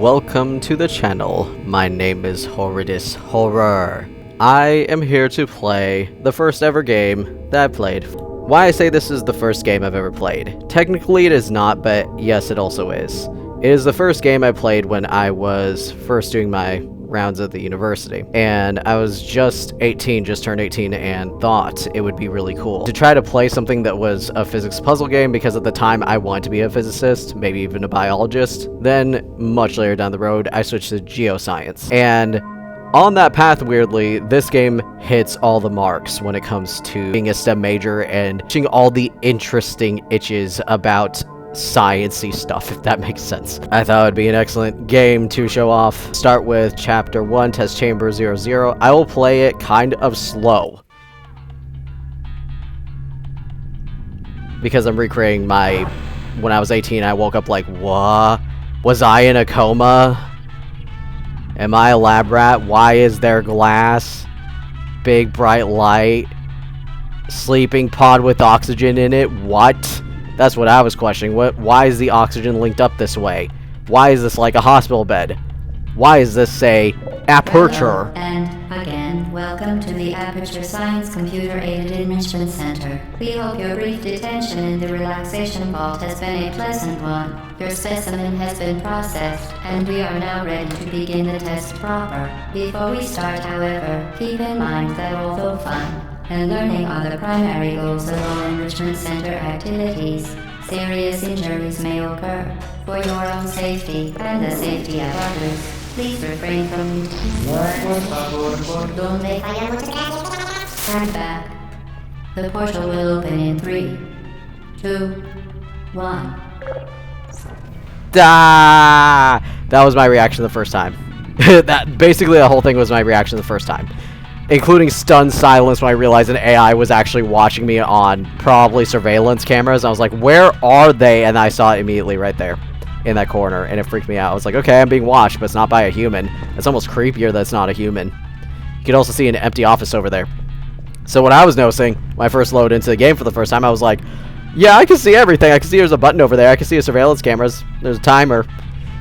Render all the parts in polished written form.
welcome to the channel. My name is HorridusHorror. I am here to play the first ever game that I played. Why I say this is the first game I've ever played. Technically it is not, but yes, it also is. It is the first game I played when I was first doing my rounds at the university, and I was just 18, just turned 18, and thought it would be really cool to try to play something that was a physics puzzle game, because at the time I wanted to be a physicist, maybe even a biologist. Then, much later down the road, I switched to Geoscience, and on that path, weirdly, this game hits all the marks when it comes to being a STEM major and reaching all the interesting itches about science-y stuff, if that makes sense. I thought it would be an excellent game to show off. Start with Chapter 1, Test Chamber 00. I will play it kind of slow, because I'm recreating my... when I was 18, I woke up like, what? Was I in a coma? Am I a lab rat? Why is there glass? Big bright light. Sleeping pod with oxygen in it? What? That's what I was questioning. Why is the oxygen linked up this way? Why is this like a hospital bed? Why is this, say, aperture? Hello, and again, welcome to the Aperture Science Computer-Aided Enrichment Center. We hope your brief detention in the relaxation vault has been a pleasant one. Your specimen has been processed, and we are now ready to begin the test proper. Before we start, however, keep in mind that although fun and learning are the primary goals of all enrichment center activities, serious injuries may occur. For your own safety and the safety of others, please refrain from stand back. The portal will open in 3, 2, 1. That was my reaction the first time. That basically the whole thing was my reaction the first time, including stunned silence when I realized an AI was actually watching me on probably surveillance cameras. I was like, where are they? And I saw it immediately right there in that corner, and it freaked me out. I was like, okay, I'm being watched, but it's not by a human. It's almost creepier that it's not a human. You can also see an empty office over there. So what I was noticing when I first loaded into the game for the first time, I was like, yeah, I can see everything. I can see there's a button over there. I can see a surveillance cameras. There's a timer.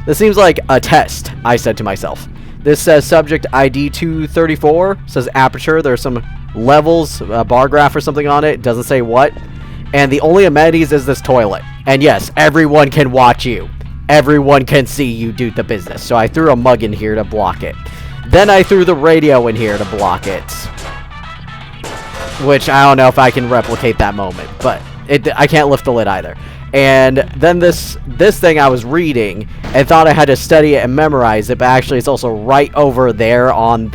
This seems like a test, I said to myself. This says subject ID 234, says aperture. There's some levels, a bar graph or something on it. Doesn't say what. And the only amenities is this toilet. And yes, everyone can watch you. Everyone can see you do the business. So I threw a mug in here to block it. Then I threw the radio in here to block it. Which I don't know if I can replicate that moment, but I can't lift the lid either. And then this thing I was reading and thought I had to study it and memorize it, but actually it's also right over there on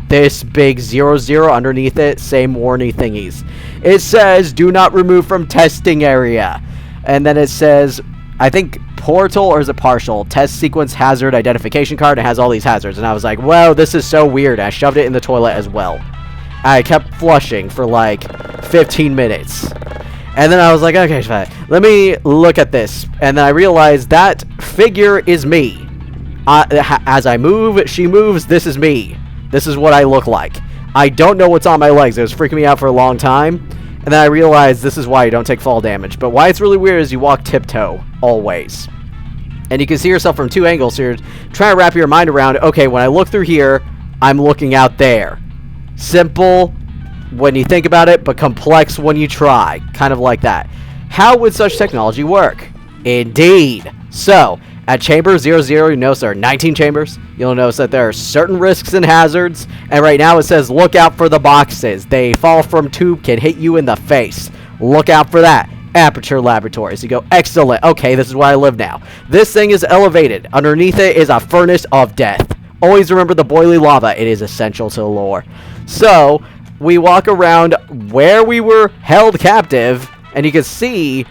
this big 00 underneath it, same warning thingies. It says, do not remove from testing area. And then it says, I think portal, or is it partial? Test sequence hazard identification card. It has all these hazards. And I was like, whoa, this is so weird. I shoved it in the toilet as well. I kept flushing for like 15 minutes. And then I was like, okay, fine. Let me look at this. And then I realized that figure is me. As I move, she moves. This is me. This is what I look like. I don't know what's on my legs. It was freaking me out for a long time. And then I realized this is why you don't take fall damage. But why it's really weird is you walk tiptoe, always. And you can see yourself from two angles. So you're trying to wrap your mind around, okay, when I look through here, I'm looking out there. Simple when you think about it, but complex when you try. Kind of like that. How would such technology work? Indeed. So, at Chamber 00, you notice there are 19 chambers. You'll notice that there are certain risks and hazards. And right now it says, look out for the boxes. They fall from tube, can hit you in the face. Look out for that. Aperture laboratories. You go, excellent. Okay, this is where I live now. This thing is elevated. Underneath it is a furnace of death. Always remember the boiling lava. It is essential to the lore. So, we walk around where we were held captive, and you can see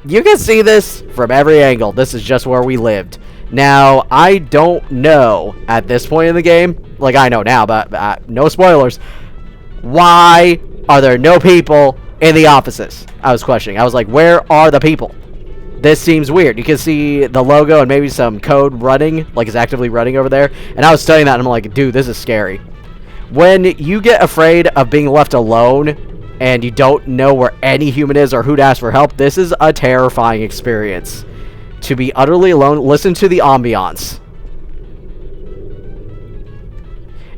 this from every angle. This is just where we lived. Now, I don't know at this point in the game, like I know now, but no spoilers, why are there no people in the offices? I was questioning. I was like, where are the people? This seems weird. You can see the logo and maybe some code running, like it's actively running over there. And I was studying that and I'm like, dude, this is scary. When you get afraid of being left alone and you don't know where any human is or who to ask for help, this is a terrifying experience. To be utterly alone, listen to the ambiance.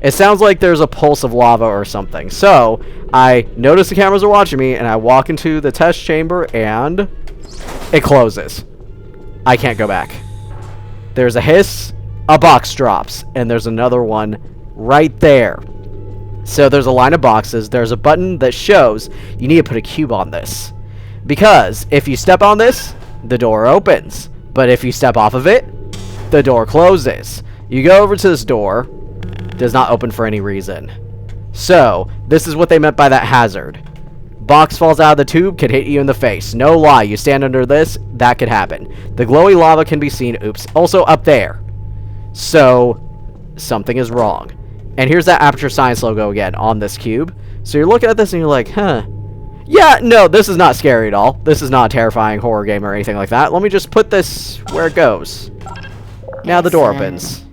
It sounds like there's a pulse of lava or something. So, I notice the cameras are watching me, and I walk into the test chamber, and it closes. I can't go back. There's a hiss, a box drops, and there's another one right there. So there's a line of boxes. There's a button that shows you need to put a cube on this. Because if you step on this, the door opens. But if you step off of it, the door closes. You go over to this door. Does not open for any reason. So, this is what they meant by that hazard. Box falls out of the tube, could hit you in the face. No lie, you stand under this, that could happen. The glowy lava can be seen, oops, also up there. So, something is wrong. And here's that Aperture Science logo again on this cube. So you're looking at this and you're like, huh. Yeah, no, this is not scary at all. This is not a terrifying horror game or anything like that. Let me just put this where it goes. Now the door opens.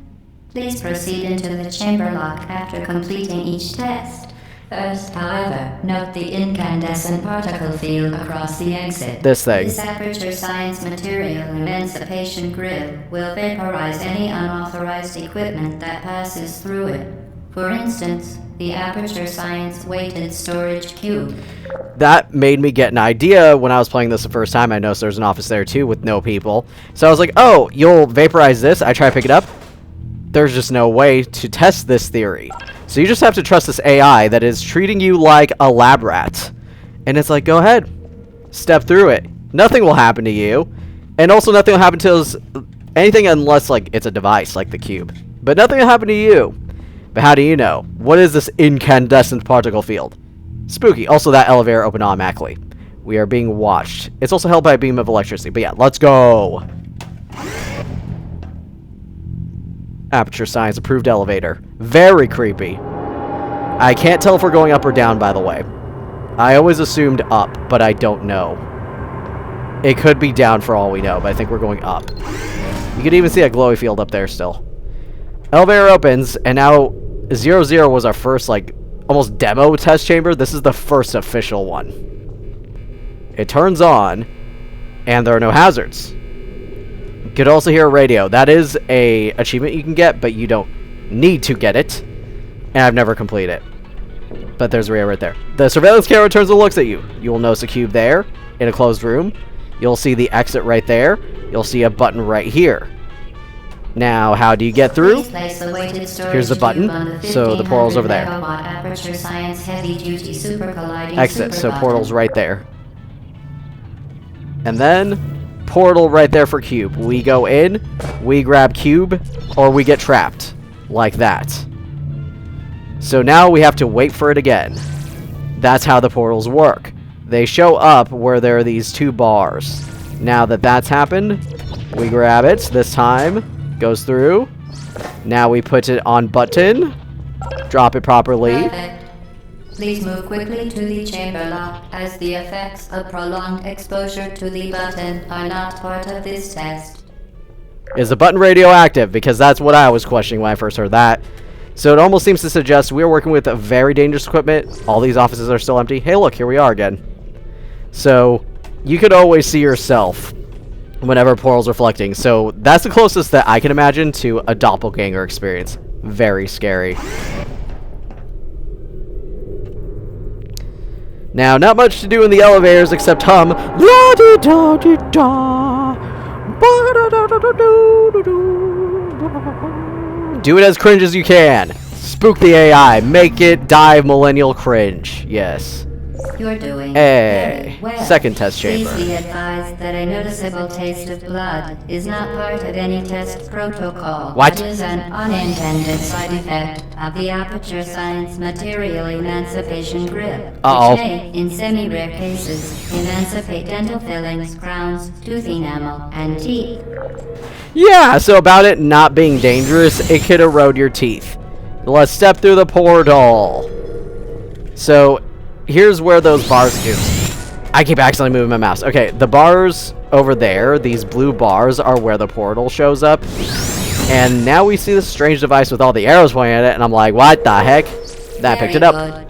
Please proceed into the chamber lock after completing each test. First, however, note the incandescent particle field across the exit. This thing. This Aperture Science material emancipation grill will vaporize any unauthorized equipment that passes through it. For instance, the Aperture Science weighted storage cube. That made me get an idea when I was playing this the first time. I noticed there's an office there too with no people. So I was like, oh, you'll vaporize this? I try to pick it up. There's just no way to test this theory. So you just have to trust this AI that is treating you like a lab rat. And it's like, go ahead. Step through it. Nothing will happen to you. And also nothing will happen to anything unless like it's a device like the cube. But nothing will happen to you. But how do you know? What is this incandescent particle field? Spooky. Also, that elevator opened automatically. We are being watched. It's also held by a beam of electricity. But yeah, let's go. Aperture Science approved elevator. Very creepy. I can't tell if we're going up or down, by the way. I always assumed up, but I don't know. It could be down for all we know, but I think we're going up. You can even see a glowy field up there still. Elevator opens, and now 00 was our first, like, almost demo test chamber. This is the first official one. It turns on, and there are no hazards. You could also hear a radio. That is a achievement you can get, but you don't need to get it. And I've never completed it. But there's a radio right there. The surveillance camera turns and looks at you. You will notice a cube there in a closed room. You'll see the exit right there. You'll see a button right here. Now, how do you get through? Here's the button. So the portal's over there. Exit. So portal's right there. And then portal right there for cube. We go in, we grab cube, or we get trapped. Like that. So now we have to wait for it again. That's how the portals work. They show up where there are these two bars. Now that that's happened, we grab it. This time, goes through. Now we put it on button. Drop it properly. Perfect. Please move quickly to the chamber lock, as the effects of prolonged exposure to the button are not part of this test. Is the button radioactive? Because that's what I was questioning when I first heard that. So it almost seems to suggest we're working with a very dangerous equipment. All these offices are still empty. Hey, look, here we are again. So you could always see yourself whenever portal's reflecting. So that's the closest that I can imagine to a doppelganger experience. Very scary. Now, not much to do in the elevators except hum. Do it as cringe as you can. Spook the AI. Make it dive millennial cringe. Yes. You're doing Hey. well. Second test chamber. Please be advised that a noticeable taste of blood is not part of any test protocol. What? It is an unintended side effect of the Aperture Science material emancipation grip, Uh-oh. which may, in semi-rare cases, emancipate dental fillings, crowns, tooth enamel, and teeth. Yeah, so about it not being dangerous, it could erode your teeth. Let's step through the portal. So, here's where those bars... Oops. I keep accidentally moving my mouse. Okay, the bars over there, these blue bars, are where the portal shows up. And now we see this strange device with all the arrows pointing at it, and I'm like, what the heck? Then I picked it up. Good.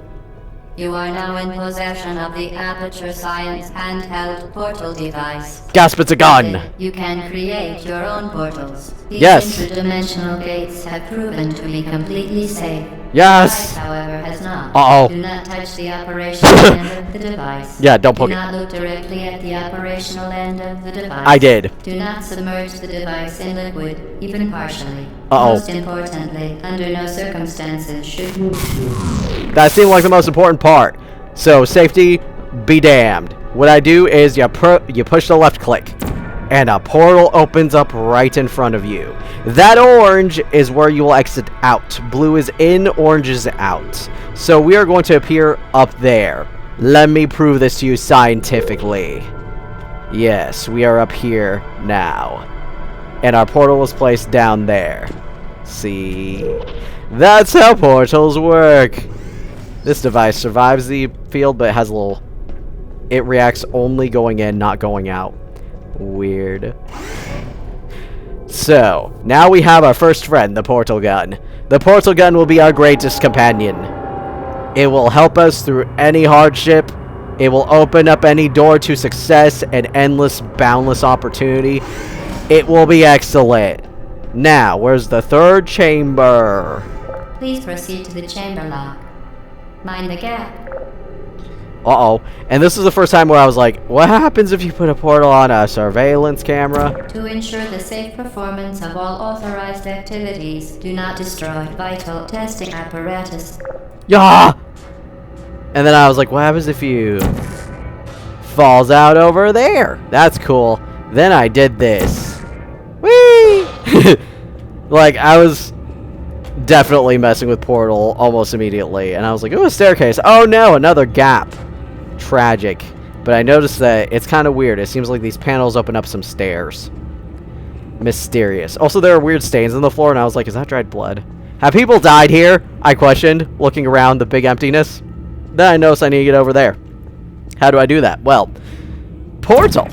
You are now in possession of the Aperture Science handheld portal device. Gasp, it's a gun! You can create your own portals. These Yes. interdimensional gates have proven to be completely safe. Yes! Life, however, has not. Uh-oh. Do not touch the operational end of the device. Yeah, don't poke Do it. not look directly at the operational end of the device. I did. Do not submerge the device in liquid, even partially. Uh-oh. Most importantly, under no circumstances should you... That seemed like the most important part. So, safety, be damned. What I do is you push the left click, and a portal opens up right in front of you. That orange is where you will exit out. Blue is in, orange is out. So we are going to appear up there. Let me prove this to you scientifically. Yes, we are up here now. And our portal was placed down there. See? That's how portals work. This device survives the field, but it has a little... It reacts only going in, not going out. Weird. So, now we have our first friend, the portal gun. The portal gun will be our greatest companion. It will help us through any hardship. It will open up any door to success and endless, boundless opportunity. It will be excellent. Now, where's the third chamber? Please proceed to the chamber lock. Mind the gap. Uh-oh. And this is the first time where I was like, what happens if you put a portal on a surveillance camera? To ensure the safe performance of all authorized activities, do not destroy vital testing apparatus. Yeah! And then I was like, what happens if you... falls out over there? That's cool. Then I did this. Whee! Like, I was... definitely messing with portal almost immediately, and I was like, oh, a staircase. Oh no, another gap. Tragic. But I noticed that it's kind of weird. It seems like these panels open up some stairs. Mysterious. Also, there are weird stains on the floor, and I was like, is that dried blood? Have people died here? I questioned, looking around the big emptiness. Then I noticed I need to get over there. How do I do that? Well, portal.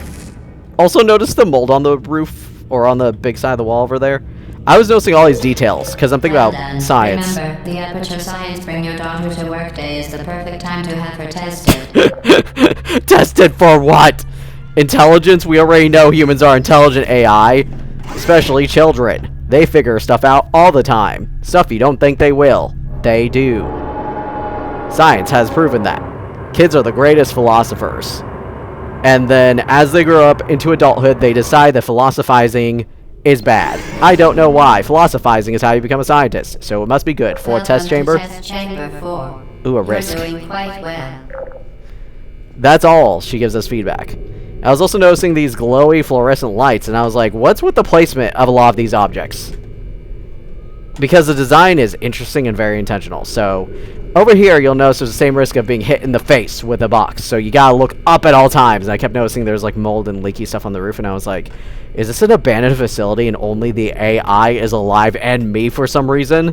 Also notice the mold on the roof, or on the big side of the wall over there. I was noticing all these details, because I'm thinking about science. Remember, the Aperture Science Bring Your Daughter to Work Day is the perfect time to have her tested. Tested for what? Intelligence? We already know humans are intelligent AI. Especially children. They figure stuff out all the time. Stuff you don't think they will. They do. Science has proven that. Kids are the greatest philosophers. And then, as they grow up into adulthood, they decide that philosophizing is bad. I don't know why. Philosophizing is how you become a scientist, so it must be good. Fourth test chamber. Test chamber 4. Ooh, a risk. You're doing quite well. That's all. She gives us feedback. I was also noticing these glowy fluorescent lights, and I was like, what's with the placement of a lot of these objects? Because the design is interesting and very intentional. So, over here, you'll notice there's the same risk of being hit in the face with a box. So you gotta look up at all times. And I kept noticing there's like mold and leaky stuff on the roof, and I was like, is this an abandoned facility and only the AI is alive and me for some reason?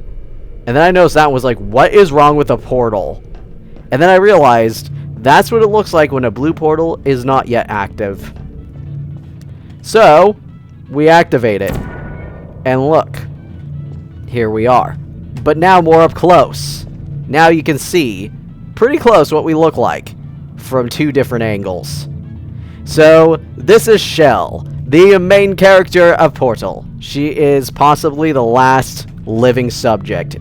And then I noticed that and was like, what is wrong with the portal? And then I realized that's what it looks like when a blue portal is not yet active. So, we activate it. And look. Here we are. But now more up close. Now you can see pretty close what we look like from two different angles. So, this is Shell, the main character of Portal. She is possibly the last living subject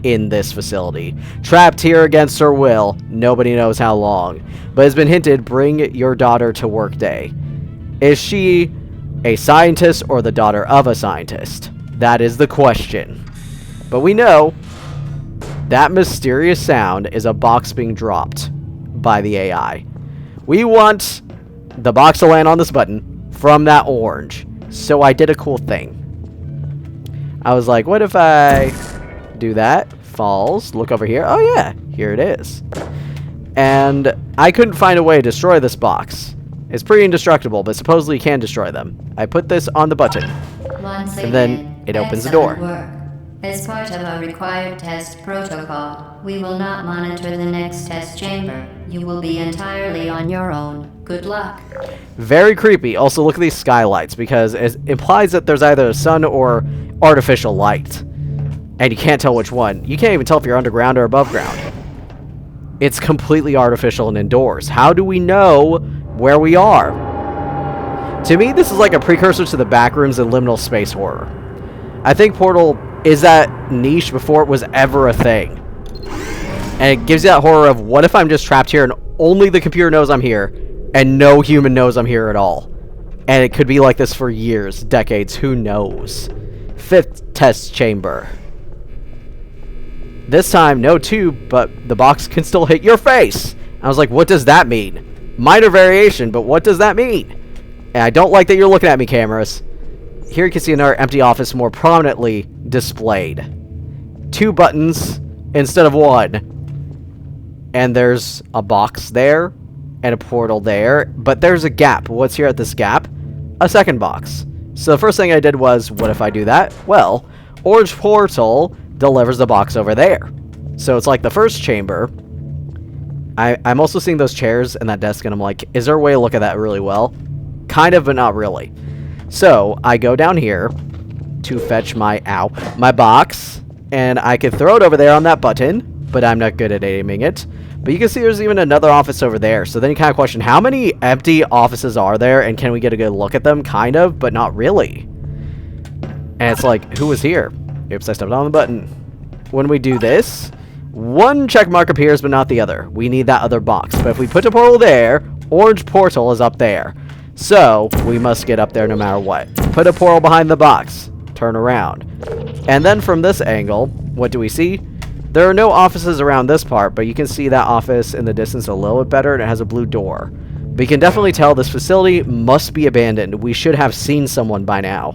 in this facility. Trapped here against her will, nobody knows how long. But it's been hinted, bring your daughter to work day. Is she a scientist or the daughter of a scientist? That is the question. But we know that mysterious sound is a box being dropped by the AI. We want the box to land on this button from that orange. So I did a cool thing. I was like, what if I do that? Falls. Look over here. Oh yeah, here it is. And I couldn't find a way to destroy this box. It's pretty indestructible, but supposedly you can destroy them. I put this on the button. And then it opens the door. Work. As part of our required test protocol, we will not monitor the next test chamber. You will be entirely on your own. Good luck. Very creepy. Also, look at these skylights, because it implies that there's either a sun or artificial light. And you can't tell which one. You can't even tell if you're underground or above ground. It's completely artificial and indoors. How do we know where we are? To me, this is like a precursor to the backrooms and liminal space horror. I think Portal is that niche before it was ever a thing. And it gives you that horror of, what if I'm just trapped here and only the computer knows I'm here, and no human knows I'm here at all? And it could be like this for years, decades, who knows? 5th test chamber. This time, no tube, but the box can still hit your face. I was like, what does that mean? Minor variation, but what does that mean? And I don't like that you're looking at me, cameras. Here you can see another empty office more prominently displayed. 2 buttons instead of 1. And there's a box there and a portal there, but there's a gap. What's here at this gap? A second box. So the first thing I did was, what if I do that? Well, orange portal delivers the box over there. So it's like the first chamber. I'm also seeing those chairs and that desk, and I'm like, is there a way to look at that really well? Kind of, but not really. So I go down here to fetch my box, and I can throw it over there on that button, but I'm not good at aiming it. But you can see there's even another office over there. So then you kind of question, how many empty offices are there, and can we get a good look at them? Kind of, but not really. And it's like, who was here? Oops, I stepped on the button. When we do this, one check mark appears, but not the other. We need that other box. But if we put a portal there, orange portal is up there. So we must get up there no matter what. Put a portal behind the box. Turn around. And then from this angle, what do we see? There are no offices around this part, but you can see that office in the distance a little bit better, and it has a blue door. But you can definitely tell this facility must be abandoned. We should have seen someone by now.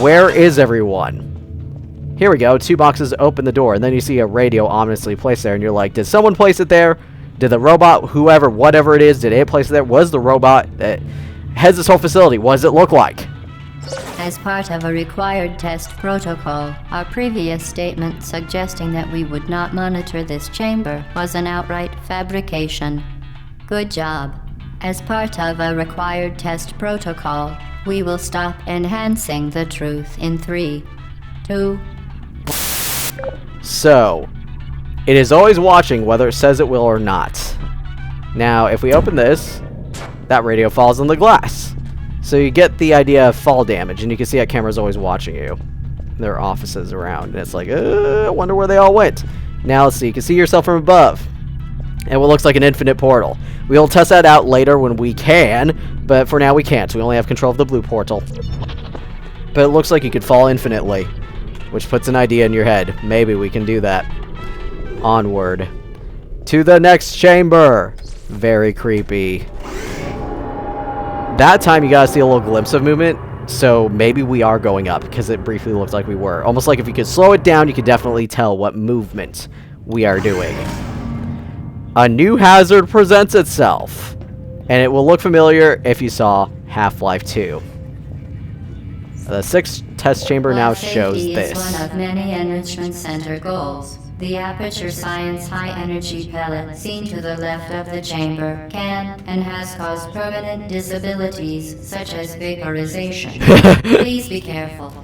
Where is everyone? Here we go. 2 boxes open the door, and then you see a radio ominously placed there, and you're like, did someone place it there? Did the robot, whoever, whatever it is, did it place it there? Was the robot that heads this whole facility? What does it look like? As part of a required test protocol, our previous statement suggesting that we would not monitor this chamber was an outright fabrication. Good job. As part of a required test protocol, we will stop enhancing the truth in 3, 2... So, it is always watching whether it says it will or not. Now, if we open this, that radio falls on the glass. So you get the idea of fall damage, and you can see that camera's always watching you. There are offices around, and it's like, I wonder where they all went. Now let's see, you can see yourself from above. And what looks like an infinite portal. We'll test that out later when we can, but for now we can't. We only have control of the blue portal. But it looks like you could fall infinitely, which puts an idea in your head. Maybe we can do that. Onward. To the next chamber. Very creepy. That time you gotta see a little glimpse of movement, so maybe we are going up, because it briefly looked like we were. Almost like if you could slow it down, you could definitely tell what movement we are doing. A new hazard presents itself, and it will look familiar if you saw Half-Life 2. The 6th test chamber now shows this. Safety is one of many enrichment center goals. The Aperture Science high-energy pellet seen to the left of the chamber can and has caused permanent disabilities such as vaporization. Please be careful.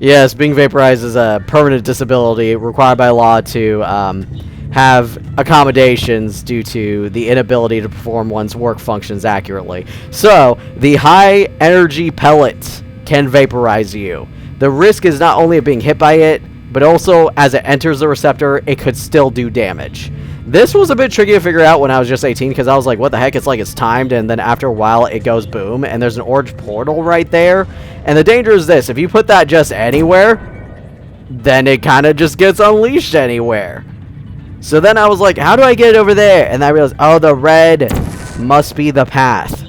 Yes, being vaporized is a permanent disability required by law to have accommodations due to the inability to perform one's work functions accurately. So, the high-energy pellet can vaporize you. The risk is not only of being hit by it, but also as it enters the receptor, it could still do damage. This was a bit tricky to figure out when I was just 18, because I was like, what the heck? It's like it's timed, and then after a while it goes boom, and there's an orange portal right there. And the danger is this: if you put that just anywhere, then it kind of just gets unleashed anywhere. So then I was like, how do I get it over there? And I realized, oh, the red must be the path.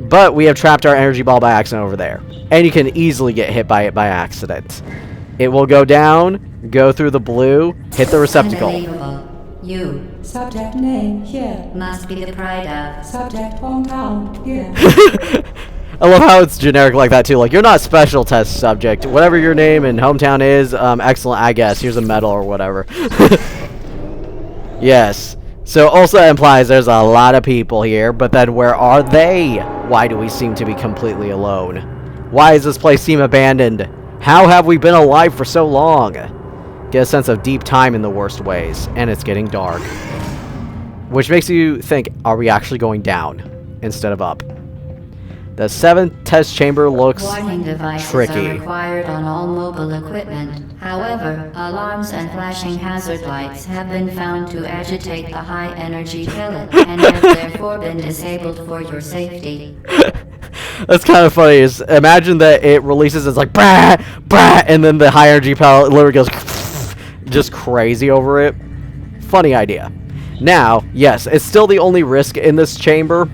But we have trapped our energy ball by accident over there. And you can easily get hit by it by accident. It will go down, go through the blue, hit the receptacle. Unbelievable. You. Subject name here. Must be the pride of. Subject hometown here. I love how it's generic like that too. Like, you're not special test subject. Whatever your name and hometown is, excellent, I guess. Here's a medal or whatever. Yes. So also implies there's a lot of people here, but then where are they? Why do we seem to be completely alone? Why does this place seem abandoned? How have we been alive for so long? Get a sense of deep time in the worst ways, and it's getting dark. which makes you think, are we actually going down instead of up? The 7th test chamber looks Warning devices tricky. are required on all mobile equipment. However, alarms and flashing hazard lights have been found to agitate the high-energy pellet and have therefore been disabled for your safety. That's kind of funny. Is imagine that it releases, it's like brah, brah, and then the high energy pellet literally goes just crazy over it. Funny idea. Now, yes, it's still the only risk in this chamber,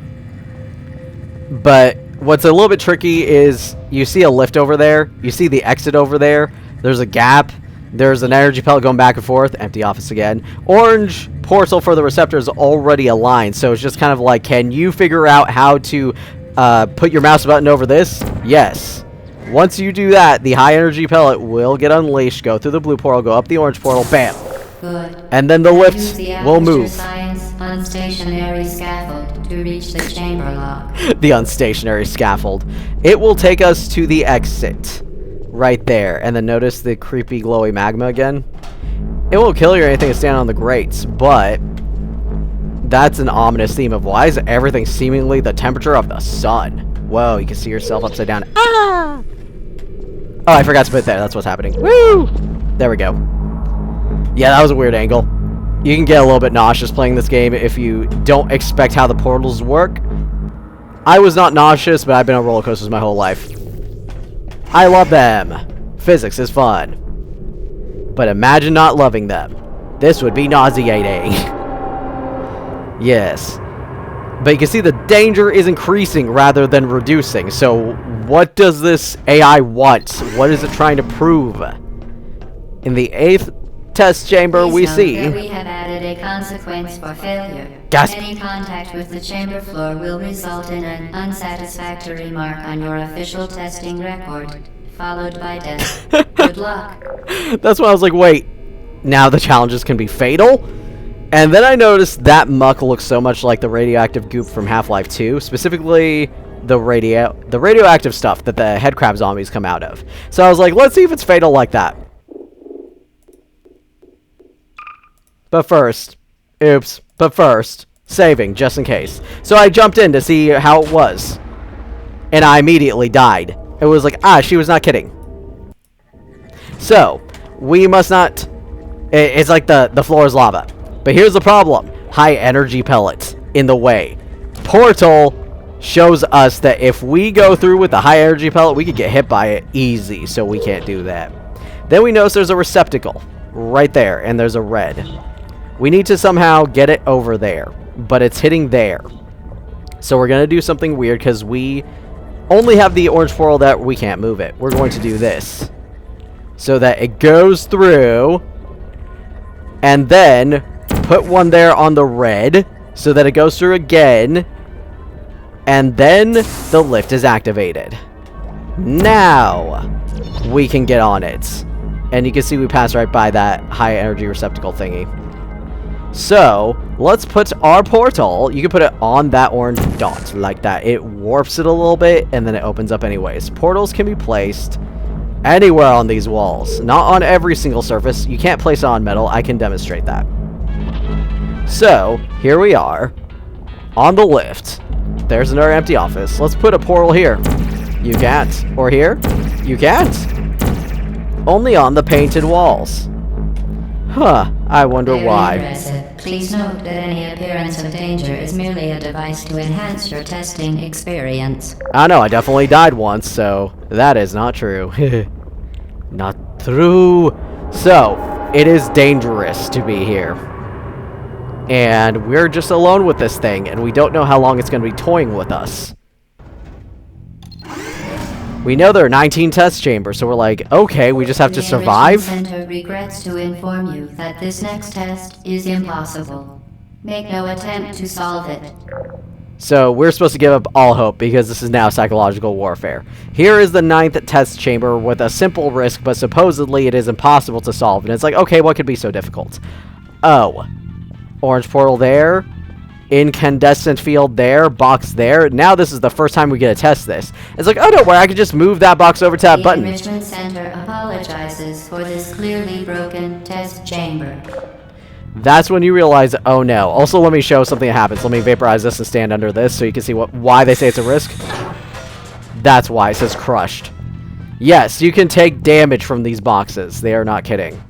but what's a little bit tricky is you see a lift over there, you see the exit over there, there's a gap, there's an energy pellet going back and forth, empty office again. Orange portal for the receptor is already aligned, so it's just kind of like, can you figure out how to put your mouse button over this? Yes. Once you do that, the high energy pellet will get unleashed, go through the blue portal, go up the orange portal, bam. Good. And then the lift Use the will Aperture move. Science unstationary scaffold to reach the chamber lock. The unstationary scaffold. It will take us to the exit. Right there. And then notice the creepy glowy magma again. It won't kill you or anything to stand on the grates, but that's an ominous theme of why is everything seemingly the temperature of the sun. Whoa, you can see yourself upside down. Ah! Oh, I forgot to put it there. That's what's happening. Woo! There we go. Yeah, that was a weird angle. You can get a little bit nauseous playing this game if you don't expect how the portals work. I was not nauseous, but I've been on roller coasters my whole life. I love them. Physics is fun. But imagine not loving them. This would be nauseating. Yes. But you can see the danger is increasing rather than reducing. So what does this AI want? What is it trying to prove? In the 8th test chamber we Please note see... that we have added a consequence for failure. Gasp. Any contact with the chamber floor will result in an unsatisfactory mark on your official testing record, followed by death. Good luck. That's why I was like, wait, now the challenges can be fatal? And then I noticed that muck looks so much like the radioactive goop from Half-Life 2, specifically the radioactive stuff that the headcrab zombies come out of. So I was like, let's see if it's fatal like that. But first, saving, just in case. So I jumped in to see how it was. And I immediately died. It was like, she was not kidding. So, we must not... It's like the floor is lava. But here's the problem. High energy pellets in the way. Portal shows us that if we go through with the high energy pellet, we could get hit by it easy. So we can't do that. Then we notice there's a receptacle right there. And there's a red. We need to somehow get it over there, but it's hitting there. So we're going to do something weird because we only have the orange portal that we can't move it. We're going to do this so that it goes through and then put one there on the red so that it goes through again and then the lift is activated. Now we can get on it. And you can see we pass right by that high energy receptacle thingy. So, let's put our portal, you can put it on that orange dot, like that. It warps it a little bit, and then it opens up anyways. Portals can be placed anywhere on these walls. Not on every single surface. You can't place it on metal. I can demonstrate that. So, here we are, on the lift. There's another empty office. Let's put a portal here. You can't. Or here. You can't. Only on the painted walls. Huh, I wonder Very why. impressive. Please note that any appearance of danger is merely a device to enhance your testing experience. I know, I definitely died once, so that is not true. Not true. So, it is dangerous to be here. And we're just alone with this thing, and we don't know how long it's going to be toying with us. We know there are 19 test chambers, so we're like, okay, we just have to survive? The Enrichment Center regrets to inform you that this next test is impossible. Make no attempt to solve it. So we're supposed to give up all hope because this is now psychological warfare. Here is the 9th test chamber with a simple risk, but supposedly it is impossible to solve. And it's like, okay, what could be so difficult? Oh, orange portal there. Incandescent field there, box there. Now this is the first time we get to test this. It's like, oh, don't worry, I can just move that box over to that button. The Enrichment Center apologizes for this clearly broken test chamber. That's when you realize, oh no. Also, let me show something that happens. Let me vaporize this and stand under this so you can see why they say it's a risk. That's why it says crushed. Yes, you can take damage from these boxes. They are not kidding.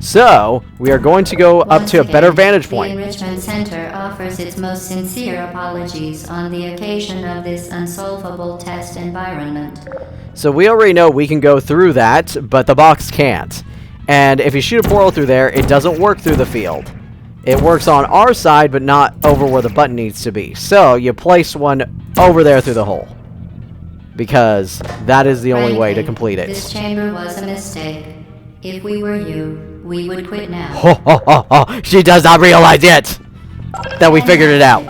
So, we are going to go up to a better vantage point. The Enrichment Center offers its most sincere apologies on the occasion of this unsolvable test environment. So we already know we can go through that, but the box can't. And if you shoot a portal through there, it doesn't work through the field. It works on our side, but not over where the button needs to be. So, you place one over there through the hole. Because that is the only way to complete it. This chamber was a mistake. If we were you, we would quit now. Ho ho ho ho! She does not realize yet that we figured it out.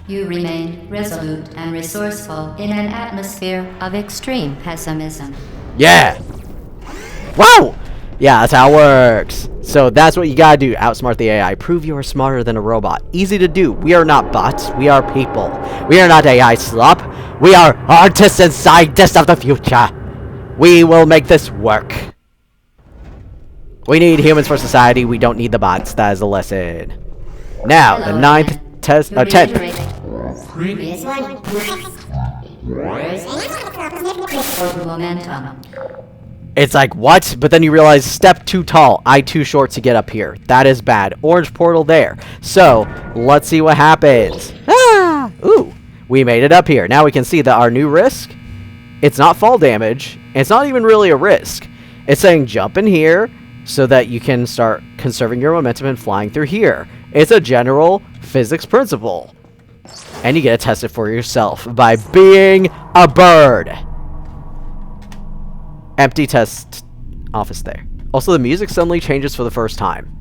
You remain resolute and resourceful in an atmosphere of extreme pessimism. Yeah! Wow! Yeah, that's how it works. So that's what you gotta do. Outsmart the AI. Prove you are smarter than a robot. Easy to do. We are not bots. We are people. We are not AI slop. We are artists and scientists of the future. We will make this work. We need humans for society. We don't need the bots. That is the lesson. Now, the 9th test, 10th. Momentum. It's like, what? But then you realize, step too tall, eye too short to get up here. That is bad. Orange portal there. So, let's see what happens. Ah! Ooh, we made it up here. Now we can see that our new risk, it's not fall damage. It's not even really a risk. It's saying jump in here so that you can start conserving your momentum and flying through here. It's a general physics principle. And you get to test it for yourself by being a bird. Empty test office there. Also, the music suddenly changes for the first time.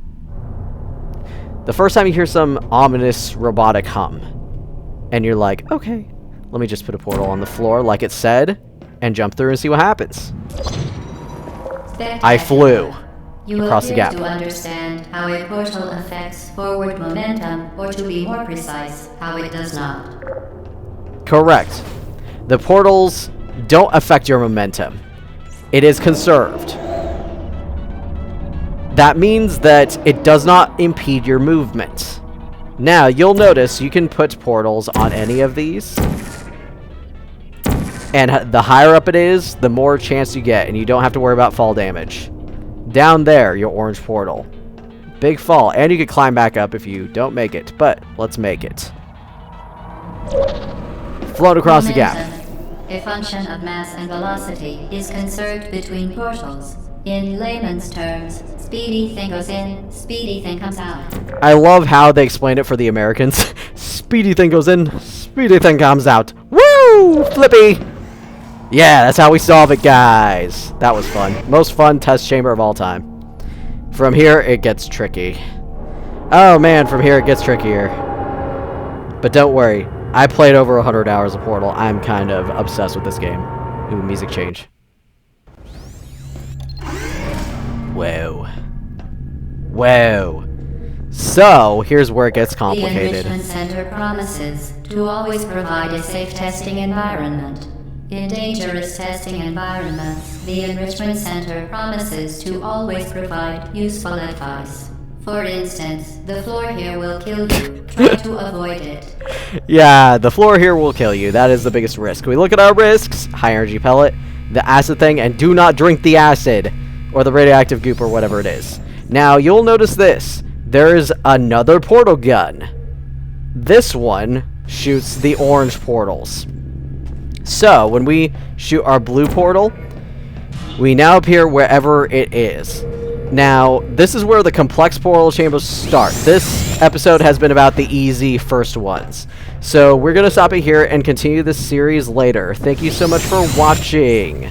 The first time you hear some ominous robotic hum. And you're like, okay, let me just put a portal on the floor like it said and jump through and see what happens. I flew across the gap. To understand how a portal affects forward momentum, or to be more precise, how it does not. Correct. The portals don't affect your momentum. It is conserved. That means that it does not impede your movement. Now, you'll notice you can put portals on any of these. And the higher up it is, the more chance you get, and you don't have to worry about fall damage. Down there, your orange portal. Big fall, and you can climb back up if you don't make it, but let's make it. Float across the gap. A function of mass and velocity is conserved between portals. In layman's terms, speedy thing goes in, speedy thing comes out. I love how they explained it for the Americans. Speedy thing goes in, speedy thing comes out. Woo! Flippy! Yeah, that's how we solve it, guys. That was fun. Most fun test chamber of all time. From here, it gets tricky. Oh man, from here it gets trickier. But don't worry. I played over 100 hours of Portal. I'm kind of obsessed with this game. Ooh, music change. Whoa. Whoa. So, here's where it gets complicated. The Enrichment Center promises to always provide a safe testing environment. In dangerous testing environments, the Enrichment Center promises to always provide useful advice. For instance, the floor here will kill you. Try to avoid it. Yeah, the floor here will kill you. That is the biggest risk. We look at our risks. High energy pellet, the acid thing, and do not drink the acid. Or the radioactive goop or whatever it is. Now, you'll notice this. There's another portal gun. This one shoots the orange portals. So, when we shoot our blue portal, we now appear wherever it is. Now, this is where the complex portal chambers start. This episode has been about the easy first ones. So, we're going to stop it here and continue this series later. Thank you so much for watching.